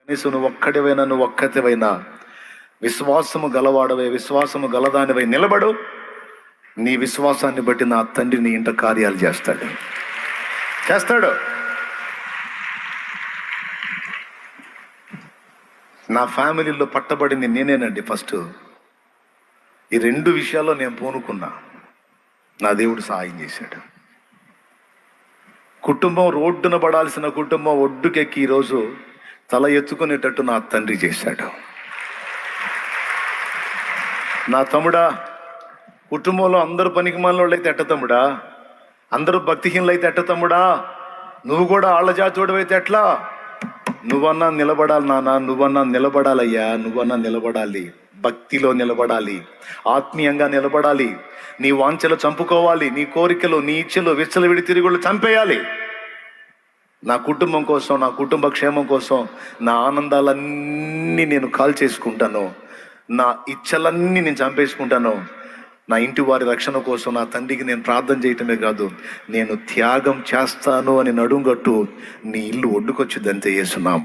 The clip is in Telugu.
కనీసం నువ్వు ఒక్కడివైనా, నువ్వు ఒక్కటివైనా విశ్వాసము గలవాడవై, విశ్వాసము గలదానివై నిలబడు. నీ విశ్వాసాన్ని బట్టి నా తండ్రి నీ ఇంట కార్యాలు చేస్తాడు. నా ఫ్యామిలీలో పట్టబడింది నేనేనండి. ఫస్ట్ ఈ 2 విషయాల్లో నేను పూనుకున్నా, నా దేవుడు సహాయం చేశాడు. కుటుంబం రోడ్డున పడాల్సిన కుటుంబం ఒడ్డుకెక్కి ఈరోజు తల ఎత్తుకునేటట్టు నా తండ్రి చేశాడు. నా తమ్ముడా, కుటుంబంలో అందరూ పనికిమాలినోళ్ళు అయితే ఎట్ట తమ్ముడా, అందరూ భక్తిహీనులు అయితే ఎట్ట తమ్ముడా, నువ్వు కూడా ఆళ్ళ జాతోడు అయితే ఎట్లా? నువ్వన్నా నిలబడాలి నాన్న, నువ్వన్నా నిలబడాలయ్యా, నువ్వన్నా నిలబడాలి. భక్తిలో నిలబడాలి, ఆత్మీయంగా నిలబడాలి. నీ వాంఛలు చంపుకోవాలి, నీ కోరికలు, నీ ఇచ్చలు, విచ్చలవిడి తిరుగుళ్ళు చంపేయాలి. నా కుటుంబం కోసం, నా కుటుంబ క్షేమం కోసం నా ఆనందాలన్నీ నేను కాల్ చేసుకుంటాను, నా ఇచ్చలన్నీ నేను చంపేసుకుంటాను. నా ఇంటి వారి రక్షణ కోసం నా తండ్రికి నేను ప్రార్థన చేయటమే కాదు, నేను త్యాగం చేస్తాను అని నడుంగట్టు నీ ఇల్లు ఒడ్డుకొచ్చిందంతే యేసునామం.